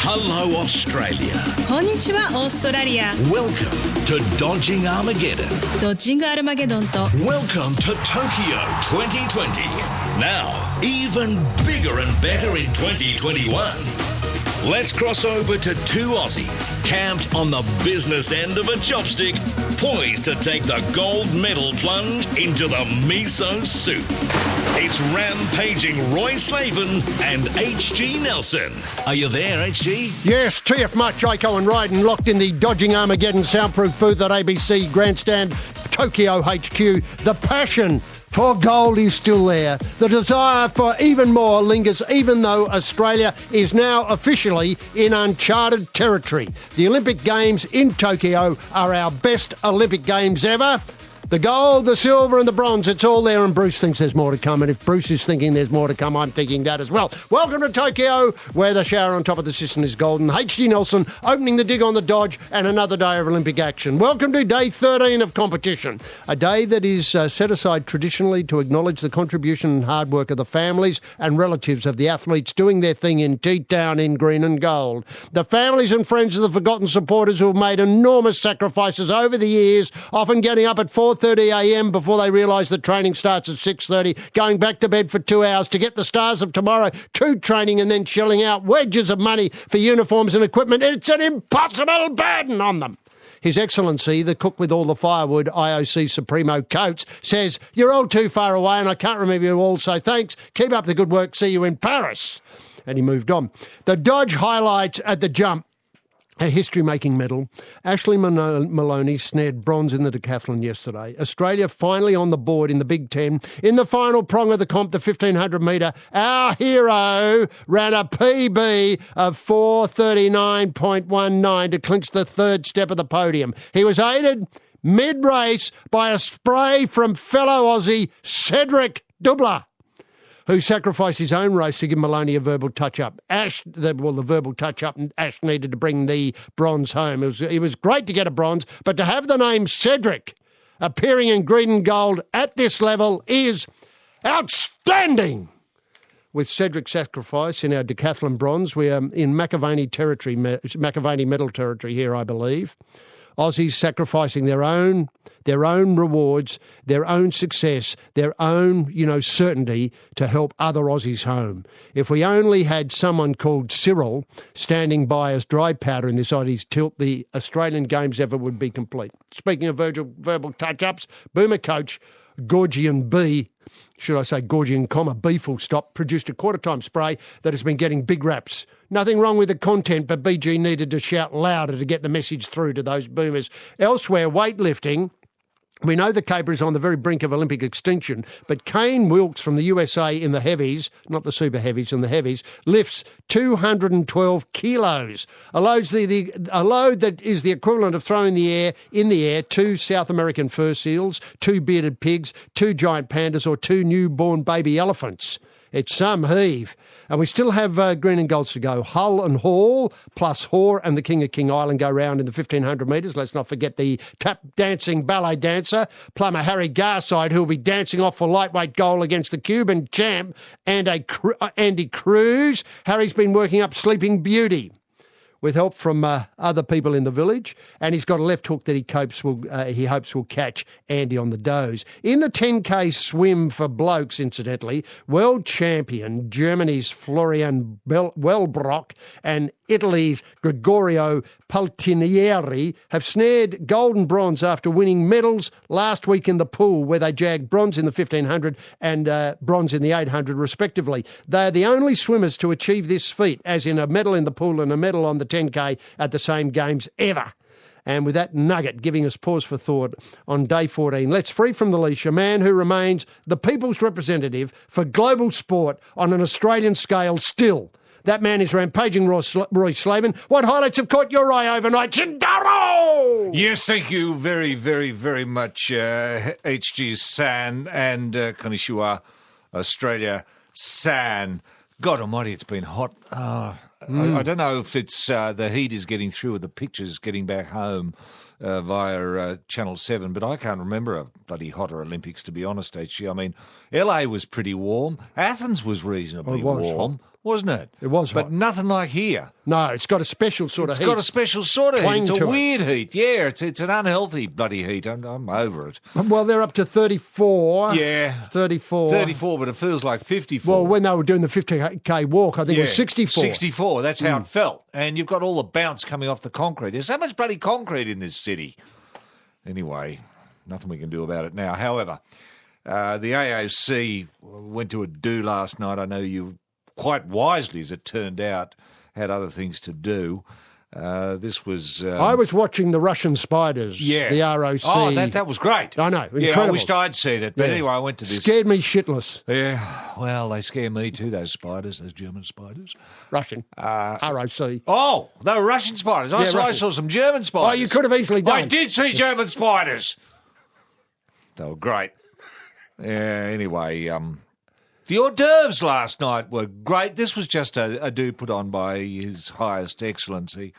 Hello, Australia. こんにちは、オーストラリア。 Welcome to Dodging Armageddon. ドッジングアルマゲドンと Welcome to Tokyo 2020. Now, even bigger and better in 2021. Let's cross over to two Aussies camped on the business end of a chopstick, poised to take the gold medal plunge into the miso soup. It's rampaging Roy Slavin and HG Nelson. Are you there, HG? Yes, TF Mutt, Jaco and Ryden locked in the Dodging Armageddon soundproof booth at ABC Grandstand, Tokyo HQ. The passion for gold is still there. The desire for even more lingers, even though Australia is now officially in uncharted territory. The Olympic Games in Tokyo are our best Olympic Games ever. The gold, the silver and the bronze, it's all there, and Bruce thinks there's more to come. And if Bruce is thinking there's more to come, I'm thinking that as well. Welcome to Tokyo, where the shower on top of the cistern is golden. HG Nelson opening the dig on the Dodge, and another day of Olympic action. Welcome to day 13 of competition, a day that is set aside traditionally to acknowledge the contribution and hard work of the families and relatives of the athletes doing their thing in T-Town in green and gold. The families and friends of the forgotten supporters who have made enormous sacrifices over the years, often getting up at 4:30am before they realise that training starts at 6:30, going back to bed for 2 hours to get the stars of tomorrow to training and then shelling out wedges of money for uniforms and equipment. It's an impossible burden on them. His Excellency, the cook with all the firewood, IOC Supremo Coates, says, "You're all too far away and I can't remember you all, so thanks. Keep up the good work. See you in Paris." And he moved on. The Dodge highlights at the jump. A history-making medal. Ashley Maloney snared bronze in the decathlon yesterday. Australia finally on the board in the Big Ten. In the final prong of the comp, the 1,500 metre, our hero ran a PB of 4:39.19 to clinch the third step of the podium. He was aided mid-race by a spray from fellow Aussie Cedric Dubler, who sacrificed his own race to give Maloney a verbal touch-up. The verbal touch-up, and Ash needed to bring the bronze home. It was great to get a bronze, but to have the name Cedric appearing in green and gold at this level is outstanding. With Cedric's sacrifice in our decathlon bronze, we are in McAvaney medal territory here, I believe. Aussies sacrificing their own rewards, their own success, their own, certainty to help other Aussies home. If we only had someone called Cyril standing by as dry powder in this Aussies tilt, the Australian Games ever would be complete. Speaking of verbal touch-ups, Boomer coach Gorgian B, Gorgian, B full stop, produced a quarter-time spray that has been getting big raps. Nothing wrong with the content, but BG needed to shout louder to get the message through to those boomers. Elsewhere, weightlifting. We know the caper is on the very brink of Olympic extinction, but Kane Wilkes from the USA in the heavies, not the super heavies, in the heavies, lifts 212 kilos. A load that is the equivalent of throwing in the air 2 South American fur seals, 2 bearded pigs, 2 giant pandas, or 2 newborn baby elephants. It's some heave. And we still have green and golds to go. Hull and Hall, plus Hoare and the King of King Island go round in the 1,500 metres. Let's not forget the tap-dancing ballet dancer, plumber Harry Garside, who will be dancing off for lightweight goal against the Cuban champ, and Andy Cruz. Harry's been working up Sleeping Beauty with help from other people in the village, and he's got a left hook that he hopes will catch Andy on the doze. In the 10K swim for blokes, incidentally, world champion Germany's Florian Wellbrock and Italy's Gregorio Paltinieri have snared gold and bronze after winning medals last week in the pool, where they jagged bronze in the 1,500 and bronze in the 800 respectively. They are the only swimmers to achieve this feat, as in a medal in the pool and a medal on the 10K at the same games ever. And with that nugget giving us pause for thought on day 14, let's free from the leash a man who remains the people's representative for global sport on an Australian scale still. That man is rampaging Roy Slavin. What highlights have caught your eye overnight, Chindaro? Yes, thank you very, very, very much, HG San and Konnichiwa, Australia San. God almighty, it's been hot. I don't know if it's the heat is getting through or the pictures getting back home via Channel 7, but I can't remember a bloody hotter Olympics, to be honest, HG. I mean, LA was pretty warm. Athens was reasonably warm, wasn't it? It was hot. But nothing like here. No, it's got a special sort of heat. It's got a special sort of Twang heat. It's to a it. weird heat. Yeah, it's an unhealthy bloody heat. I'm over it. Well, they're up to 34. Yeah. 34. 34, but it feels like 54. Well, when they were doing the 50K walk, I think it was 64. 64, that's how it felt. And you've got all the bounce coming off the concrete. There's so much bloody concrete in this city. Anyway, nothing we can do about it now. However, the AOC went to a do last night. I know you, quite wisely as it turned out, had other things to do. This was... I was watching the Russian Spiders, the ROC. Oh, that was great. I know, incredible. Yeah, I wished I'd seen it. But anyway, I went to this. Scared me shitless. Yeah, well, they scare me too, those spiders, those German spiders. Russian. ROC. Oh, they were Russian spiders. I saw some German spiders. Oh, you could have easily done. I did see German spiders. They were great. Yeah, anyway, the hors d'oeuvres last night were great. This was just a do put on by His Highest Excellency,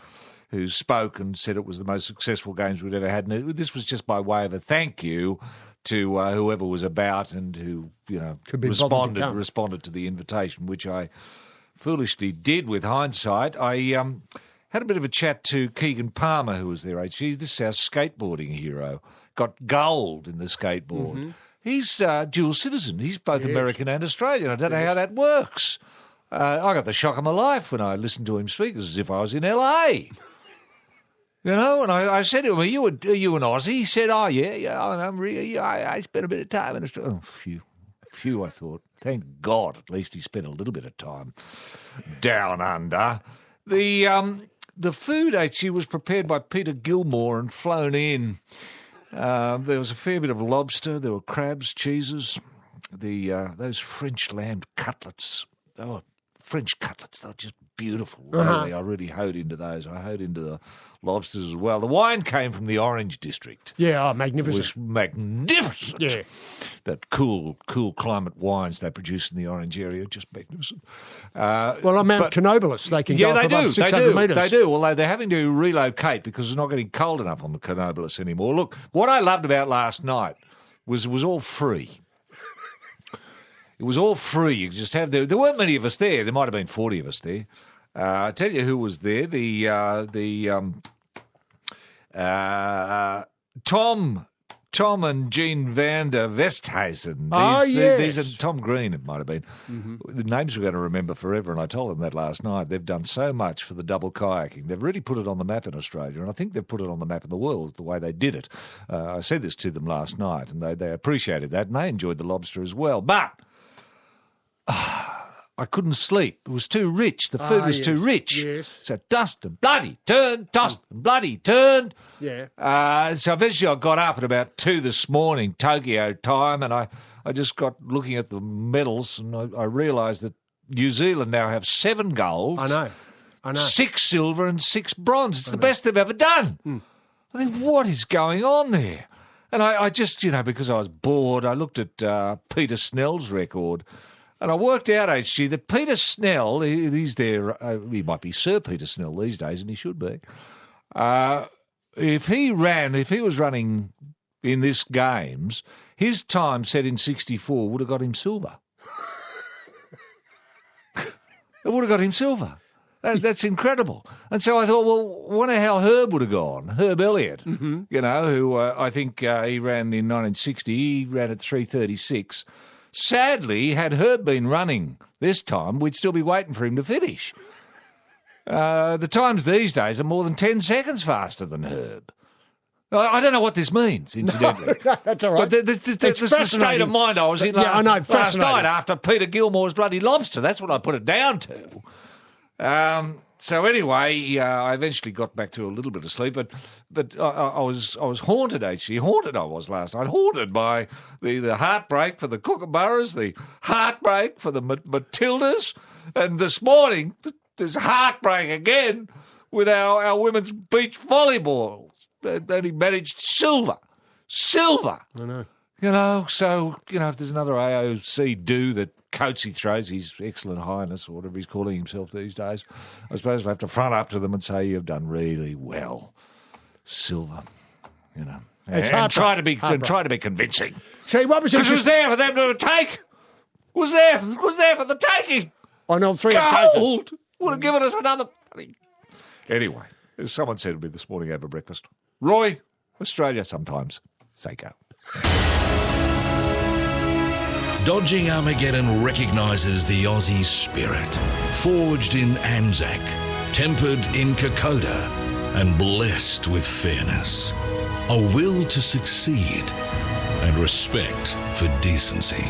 who spoke and said it was the most successful games we'd ever had. And this was just by way of a thank you to whoever was about and who, responded to the invitation, which I foolishly did with hindsight. I had a bit of a chat to Keegan Palmer, who was there. This is our skateboarding hero. Got gold in the skateboard. Mm-hmm. He's dual citizen. He's both American and Australian. I don't know how that works. I got the shock of my life when I listened to him speak. It was as if I was in LA. And I said to him, are you an Aussie? He said, oh, yeah, I spent a bit of time in Australia. Oh, phew, I thought. Thank God, at least he spent a little bit of time down under. The food, HC, was prepared by Peter Gilmore and flown in. There was a fair bit of lobster. There were crabs, cheeses, those French lamb cutlets. They were French cutlets. They were just beautiful. Really. I really hoed into those. I hoed into the lobsters as well. The wine came from the Orange District. Yeah, magnificent. It was magnificent. Yeah. That cool climate wines they produce in the Orange area, just magnificent. Well, on Mount Canobolas, they can go up above 600 metres. They do, although they're having to relocate because it's not getting cold enough on the Canobolas anymore. Look, what I loved about last night was it was all free. It was all free. You could just have there weren't many of us there. There might have been 40 of us there. I tell you who was there. Tom and Jean van der Westhuizen. These are Tom Green, it might have been. Mm-hmm. The names we're going to remember forever, and I told them that last night. They've done so much for the double kayaking. They've really put it on the map in Australia, and I think they've put it on the map in the world, the way they did it. I said this to them last night, and they appreciated that, and they enjoyed the lobster as well. But I couldn't sleep. It was too rich. The food was too rich. Yes. So tossed and bloody turned, tossed and bloody turned. Yeah. So eventually I got up at about 2 this morning, Tokyo time, and I just got looking at the medals, and I realised that New Zealand now have 7 golds. I know. 6 silver and 6 bronze. It's the best they've ever done. I think, what is going on there? And I just, because I was bored, I looked at Peter Snell's record. And I worked out, HG, that Peter Snell, he's there, he might be Sir Peter Snell these days, and he should be. If he was running in this games, his time set in 64 would have got him silver. It would have got him silver. That's incredible. And so I thought, well, wonder how Herb would have gone. Herb Elliott, who I think he ran in 1960. He ran at 3:36. Sadly, had Herb been running this time, we'd still be waiting for him to finish. The times these days are more than 10 seconds faster than Herb. I don't know what this means, incidentally. No, that's all right. But that's the state of mind I was in last night after Peter Gilmore's bloody lobster. That's what I put it down to. So anyway, I eventually got back to a little bit of sleep, but I was haunted, actually. Haunted I was last night. Haunted by the heartbreak for the Kookaburras, the heartbreak for the Matildas, and this morning there's heartbreak again with our women's beach volleyball. They only managed silver. I know. So, if there's another AOC do that Coatsy throws, His Excellent Highness, or whatever he's calling himself these days, I suppose I'll have to front up to them and say, you've done really well. Silver. you know. It's And try to heartbreak. be convincing. See, what was Because it was there for them to take. Was there for the taking. on all three occasions? Gold would have given us another penny. Anyway, as someone said to me this morning over breakfast, Roy, Australia sometimes say go. Dodging Armageddon recognises the Aussie spirit, forged in Anzac, tempered in Kokoda, and blessed with fairness, a will to succeed, and respect for decency.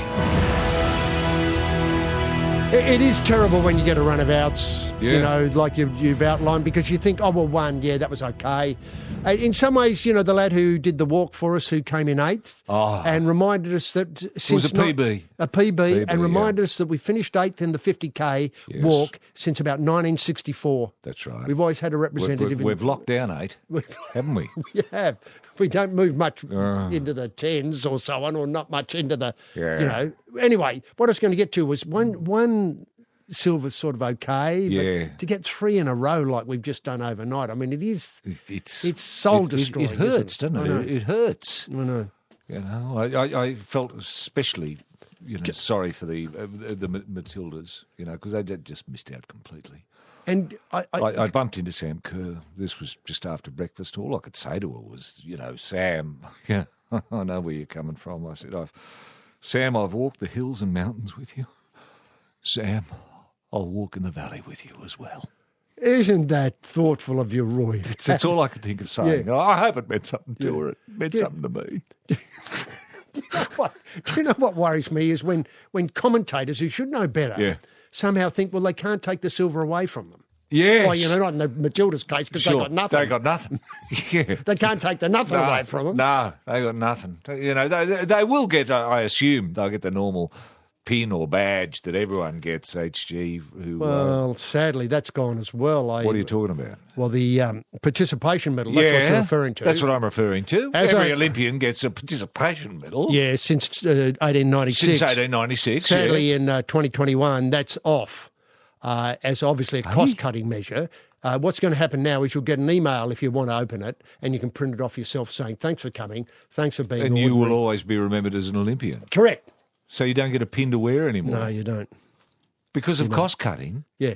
It is terrible when you get a run of outs, Yeah. you know, like you've outlined, because you think, oh, well, one, yeah, that was okay. In some ways, you know, the lad who did the walk for us, who came in 8th, and reminded us that since a PB. A PB, PB, and reminded us that we finished 8th in the 50K Yes. walk since about 1964. That's right. We've always had a representative. We've locked down 8, haven't we? We have. We don't move much into the 10s or so on, or not much into the, Yeah. you know. Anyway, what I was going to get to was one silver's sort of okay, Yeah. but to get 3 in a row like we've just done overnight, I mean, it is, It's soul destroying. It hurts, isn't doesn't I know. it? It hurts. I know. You know, I felt especially, you know, sorry for the Matildas, you know, because they just missed out completely. And I bumped into Sam Kerr. This was just after breakfast. All I could say to her was, you know, Sam, yeah, I know where you're coming from. I said, Sam, I've walked the hills and mountains with you. Sam, I'll walk in the valley with you as well. isn't that thoughtful of you, Roy? That's all I could think of saying. Yeah. I hope it meant something to her. It meant something to me. Do you know what worries me is when commentators who should know better somehow think, well, they can't take the silver away from them. Yes. Well, you know, not in the Matilda's case because they got nothing. They got nothing. Yeah. They can't take the nothing away from them. No, they got nothing. You know, they will get, I assume, they'll get the normal pin or badge that everyone gets, HG. Well, sadly, that's gone as well. What are you talking about? Well, the participation medal, that's what you're referring to. That's what I'm referring to. Every Olympian gets a participation medal. Yeah, since 1896. Since 1896, Sadly, in 2021, that's off as obviously a cost-cutting measure. What's going to happen now is you'll get an email if you want to open it, and you can print it off yourself saying, thanks for coming, thanks for being And you ordinary. will always be remembered as an Olympian. Correct. So you don't get a pin to wear anymore. No, you don't. Because of cost-cutting? Yeah.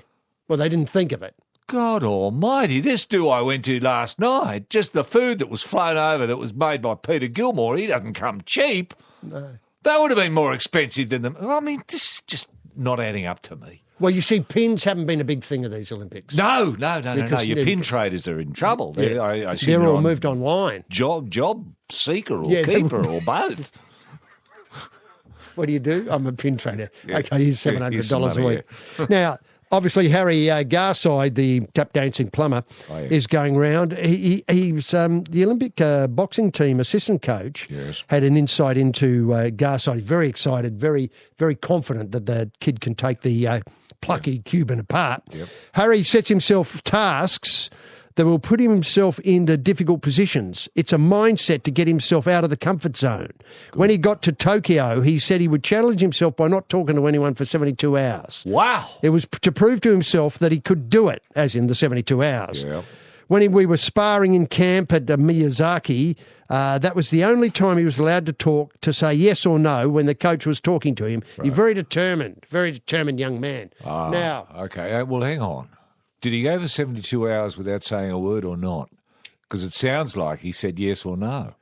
Well, they didn't think of it. God almighty, this do I went to last night, just the food that was flown over that was made by Peter Gilmore, he doesn't come cheap. No. That would have been more expensive than them. I mean, this is just not adding up to me. Well, you see, pins haven't been a big thing of these Olympics. No. Because Your pin traders are in trouble. Yeah. I assume They're all on moved online. Job seeker or Yeah, they keeper were- or both. What do you do? I'm a pin trader. Yeah. Okay, here's Yeah, here's some $700 a money, week. Now, obviously, Harry Garside, the tap dancing plumber, is going round. He was the Olympic boxing team assistant coach. Yes. Had an insight into Garside. He's very excited, very, very confident that the kid can take the plucky Cuban apart. Yep. Harry sets himself tasks that will put himself into difficult positions. It's a mindset to get himself out of the comfort zone. When he got to Tokyo, he said he would challenge himself by not talking to anyone for 72 hours. Wow. It was to prove to himself that he could do it, as in the 72 hours. Yeah. When we were sparring in camp at Miyazaki, that was the only time he was allowed to talk, to say yes or no when the coach was talking to him. Right. He's very determined young man. Now, okay, well, hang on. Did he go for 72 hours without saying a word or not? Because it sounds like he said yes or no.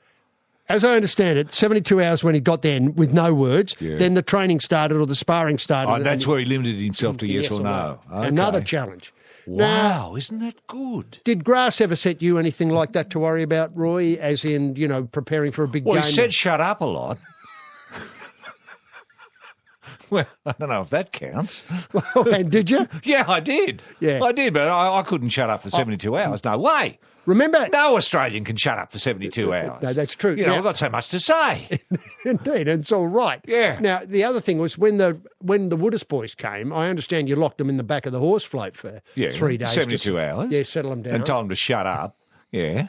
as I understand it, 72 hours when he got there with no words, then the training started or the sparring started. Oh, that's where he limited himself to yes or no. Okay. Another challenge. Wow, isn't that good? Did Grass ever set you anything like that to worry about, Roy, as in, you know, preparing for a big game? Well, he said shut up a lot. Well, I don't know if that counts. And did you? Yeah, I did. Yeah. I did, but I couldn't shut up for 72 hours. No way. Remember? No Australian can shut up for 72 hours. No, that's true. You know, I've got so much to say. Indeed, and it's all right. Yeah. Now, the other thing was when the Wooders boys came, I understand you locked them in the back of the horse float for 3 days. 72 hours. Yeah, settle them down. And told them to shut up. Yeah.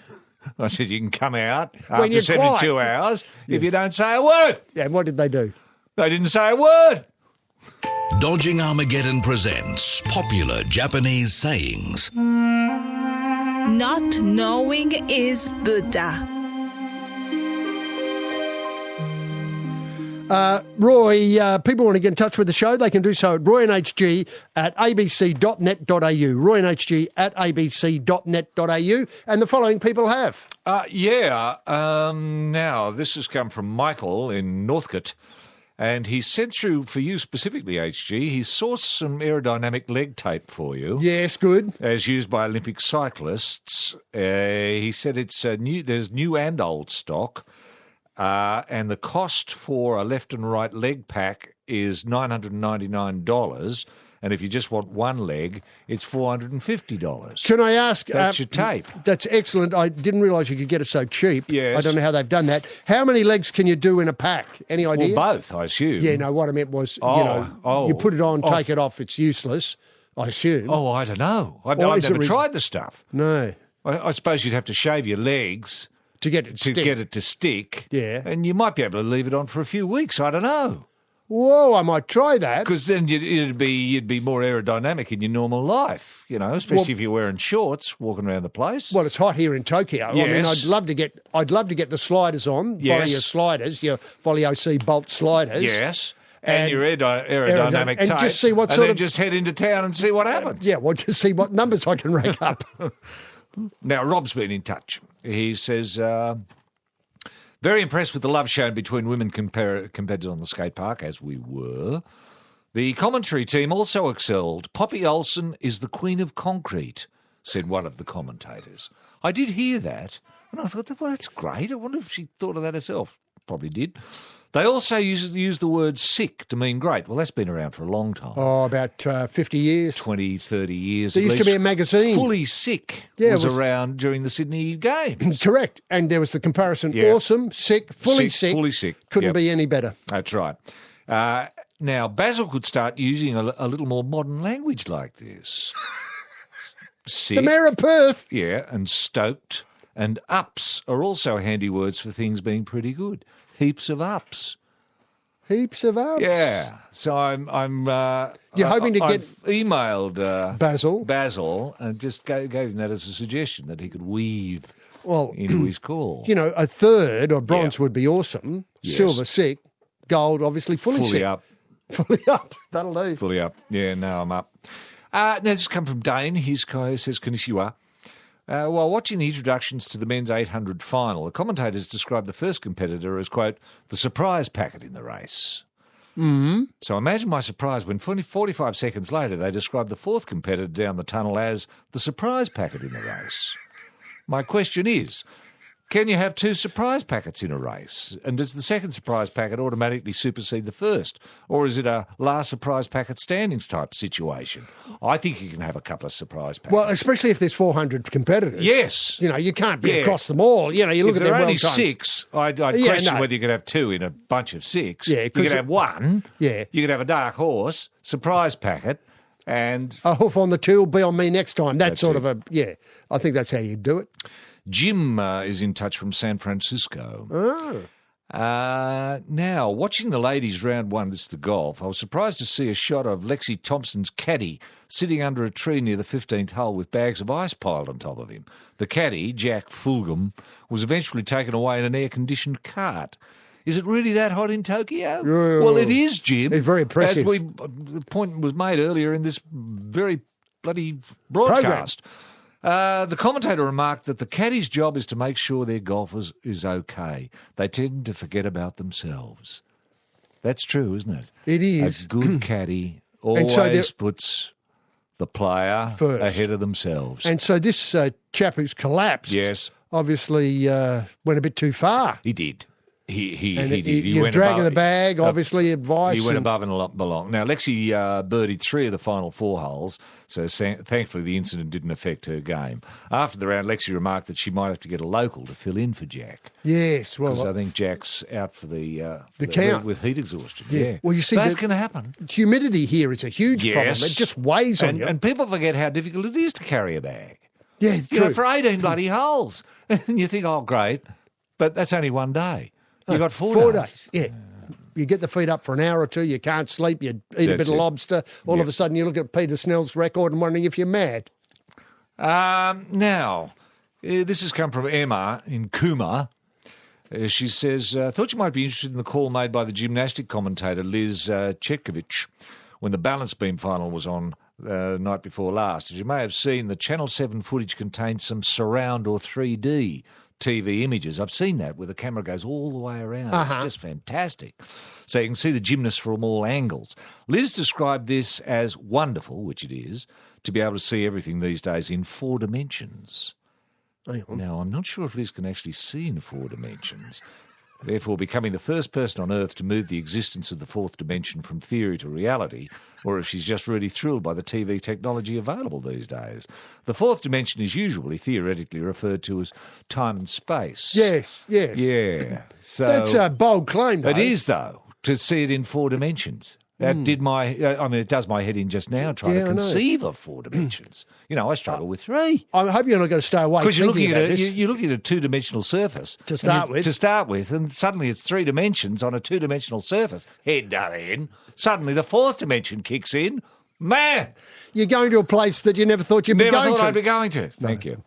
I said, you can come out When after you're 72 quiet. hours if you don't say a word. Yeah, and what did they do? They didn't say a word. Dodging Armageddon presents popular Japanese sayings. Not knowing is Buddha. Roy, people want to get in touch with the show, they can do so at roynhg at abc.net.au, roynhg at abc.net.au, and the following people have. Now, this has come from Michael in Northcote, and he sent through for you specifically, HG. He sourced some aerodynamic leg tape for you. Yes, good. As used by Olympic cyclists. He said it's new. There's new and old stock. And the cost for a left and right leg pack is $999. And if you just want one leg, it's $450. Can I ask? That's your tape. That's excellent. I didn't realise you could get it so cheap. Yes. I don't know how they've done that. How many legs can you do in a pack? Any idea? Well, both, I assume. Yeah, no, what I meant was, you put it on, take it off, it's useless, I assume. Oh, I don't know. I've Or is it never tried the stuff. No. I suppose you'd have to shave your legs To get it to stick. get it to stick. Yeah. And you might be able to leave it on for a few weeks. I don't know. Whoa, I might try that. Because then you'd be more aerodynamic in your normal life, especially if you're wearing shorts, walking around the place. Well, it's hot here in Tokyo. Yes. I mean, I'd love to get the sliders on. Yes. Follow your sliders, your Folio C Bolt sliders. Yes. And your aerodynamic and tape. just see what and sort then of- just head into town and see what happens. Yeah, well, just see what numbers I can rake up. Now, Rob's been in touch. He says, very impressed with the love shown between women competitors on the skate park, as we were. The commentary team also excelled. Poppy Olsen is the queen of concrete, said one of the commentators. I did hear that, and I thought, well, that's great. I wonder if she thought of that herself. Probably did. They also use the word sick to mean great. Well, that's been around for a long time. Oh, about 50 years. 20, 30 years. There at used to least. be a magazine. Fully Sick Yeah, was it was- around during the Sydney Games. Correct. And there was the comparison, Yeah. awesome, sick, fully sick. Fully sick. Couldn't Yep. be any better. That's right. Now, Basil could start using a little more modern language like this. Sick, The Mayor of Perth. yeah, and stoked, and ups are also handy words for things being pretty good. Heaps of ups. Heaps of ups. Yeah. So I'm. You're hoping to I've emailed Basil. and just gave him that as a suggestion that he could weave Well, into his call. a third or bronze Yeah. would be awesome. Yes. Silver, sick. Gold, obviously, fully sick. up. Fully up. That'll do. Fully up. Yeah, now I'm up. Now, this has come from Dane. He says, Konnichiwa. While watching the introductions to the men's 800 final, the commentators described the first competitor as, quote, the surprise packet in the race. Mm-hmm. So imagine my surprise when 45 seconds later they described the fourth competitor down the tunnel as the surprise packet in the race. My question is, can you have two surprise packets in a race? And does the second surprise packet automatically supersede the first? Or is it a last surprise packet standings type situation? I think you can have a couple of surprise packets. Well, especially if there's 400 competitors. Yes. You can't be Yeah. across them all. You look If at there their are only world times. 6, I'd Yeah, question no. whether you could have 2 in a bunch of 6. Yeah, you 'cause could have 1. Yeah. You could have a dark horse, surprise packet, and A hoof on the two will be on me next time. That's sort it. of I think that's how you do it. Jim is in touch from San Francisco. Oh. Now, watching the ladies' round 1, this is the golf, I was surprised to see a shot of Lexi Thompson's caddy sitting under a tree near the 15th hole with bags of ice piled on top of him. The caddy, Jack Fulgham, was eventually taken away in an air-conditioned cart. Is it really that hot in Tokyo? Yeah. Well, it is, Jim. It's very impressive. As the point was made earlier in this very bloody broadcast. The commentator remarked that the caddy's job is to make sure their golfers is okay. They tend to forget about themselves. That's true, isn't it? It is. A good caddy And so always puts the player First. ahead of themselves. And so this chap who's collapsed Yes. obviously went a bit too far. He did. He And did. you're went dragging above- the bag, obviously, advice. He went and- above and belong. Now, Lexi birdied 3 of the final 4 holes, so thankfully the incident didn't affect her game. After the round, Lexi remarked that she might have to get a local to fill in for Jack. Yes, Because I well, think Jack's out for the count. with heat exhaustion. Yeah. Yeah. Well, you see, that the- can happen. humidity here is a huge problem. Yes. It just weighs on And, you. and people forget how difficult it is to carry a bag. yeah, You true. know, for 18 bloody holes. And you think, oh, great. But that's only one day. You got 4 days. Yeah. You get the feet up for an hour or two, you can't sleep, you eat a That's bit of it. lobster. All Yep. of a sudden you look at Peter Snell's record and wondering if you're mad. Now, this has come from Emma in Cooma. She says, thought you might be interested in the call made by the gymnastic commentator Liz Chetkovich when the balance beam final was on the night before last. As you may have seen, the Channel 7 footage contains some surround or 3D TV images. I've seen that where the camera goes all the way around. It's just fantastic. So you can see the gymnasts from all angles. Liz described this as wonderful, which it is, to be able to see everything these days in 4 dimensions. Now, I'm not sure if Liz can actually see in 4 dimensions, therefore becoming the first person on Earth to move the existence of the 4th dimension from theory to reality, or if she's just really thrilled by the TV technology available these days. The 4th dimension is usually theoretically referred to as time and space. Yes. Yeah. So That's a bold claim, though. it is, though, to see it in 4 dimensions. That it does my head in just now trying to conceive of 4 dimensions. I struggle with 3. I hope you're not going to stay awake Because you're looking about this. you're looking at a 2-dimensional surface To start with, and suddenly it's 3 dimensions on a 2-dimensional surface. Head in. Suddenly the 4th dimension kicks in. Man, You're going to a place that you never thought you'd be never going thought to. I'd be going to. Thank you.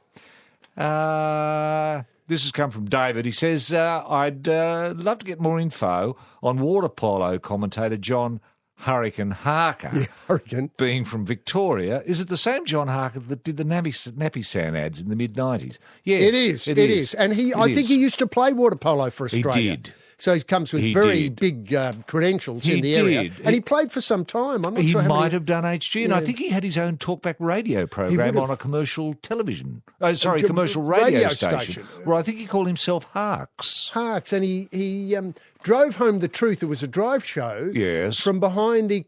This has come from David. He says, I'd love to get more info on water polo commentator John Hurricane Harker. Hurricane. Being from Victoria. Is it the same John Harker that did the Nappy Sound ads in the mid-90s? Yes, It is. And I think he used to play water polo for Australia. He did. So he comes with very big credentials in the area. And he played for some time. I'm not sure how many... He might have done HG, and I think he had his own talkback radio program on a commercial television. Commercial radio station. Where I think he called himself Harks. Harks, and he drove home the truth. It was a drive show. Yes. From behind the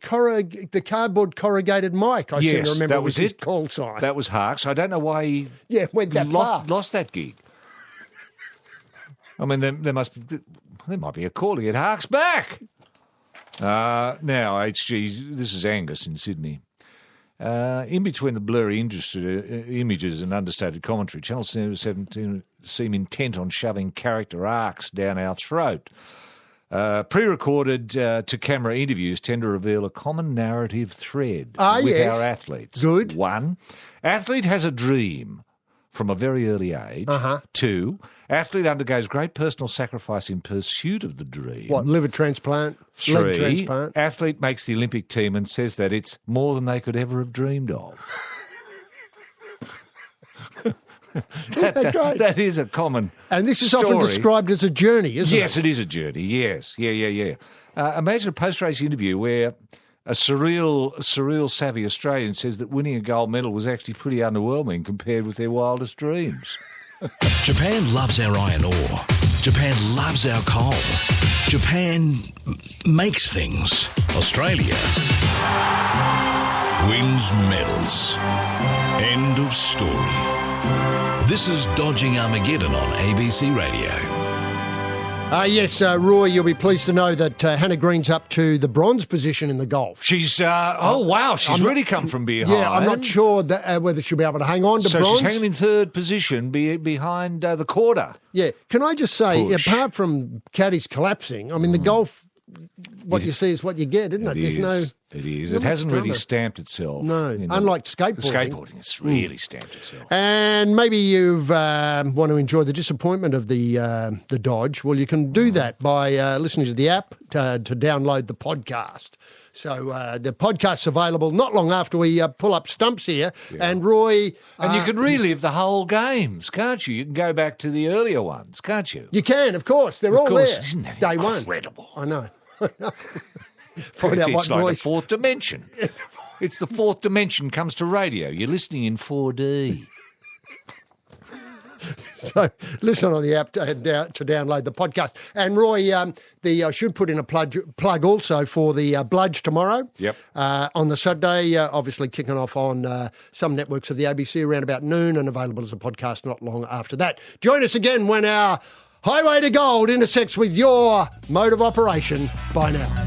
cardboard corrugated mic. I seem to remember that was his it. call sign. That was Harks. I don't know why he went that far. Lost that gig. I mean, there might be a call to get Harks back. Now, HG, this is Angus in Sydney. In between the blurry images and understated commentary, Channel 17 seem intent on shoving character arcs down our throat. Pre-recorded to-camera interviews tend to reveal a common narrative thread with our athletes. Good. 1, athlete has a dream from a very early age. 2, athlete undergoes great personal sacrifice in pursuit of the dream. What, liver transplant? 3, leg transplant? athlete makes the Olympic team and says that it's more than they could ever have dreamed of. That is a common And this is story. often described as a journey, isn't it? Yes, it is a journey, yes. Yeah. Imagine a post-race interview where a surreal savvy Australian says that winning a gold medal was actually pretty underwhelming compared with their wildest dreams. Japan loves our iron ore. Japan loves our coal. Japan makes things. Australia wins medals. End of story. This is Dodging Armageddon on ABC Radio. Yes, Roy, you'll be pleased to know that Hannah Green's up to the bronze position in the golf. She's, she's really come from behind. Yeah, I'm not sure whether she'll be able to hang on to bronze. So she's hanging in third position behind the quarter. Yeah, can I just say, apart from caddies collapsing, I mean, the golf, you see is what you get, isn't it? It is. It hasn't really stamped itself. No, unlike skateboarding. Skateboarding, it's really stamped itself. And maybe you want to enjoy the disappointment of the Dodge. Well, you can do that by listening to the app to download the podcast. So the podcast's available not long after we pull up stumps here. Yeah. And Roy... And you can relive the whole games, can't you? You can go back to the earlier ones, can't you? You can, of course. They're all there. Isn't that Day incredible? One. I know. Find out what it's like voice. the fourth dimension. It's the fourth dimension comes to radio. You're listening in 4D. So listen on the app to download the podcast. And Roy, I should put in a plug also for the Bludge tomorrow. Yep. On the Saturday, obviously kicking off on some networks of the ABC around about noon and available as a podcast not long after that. Join us again when our Highway to Gold intersects with your mode of operation. Bye now.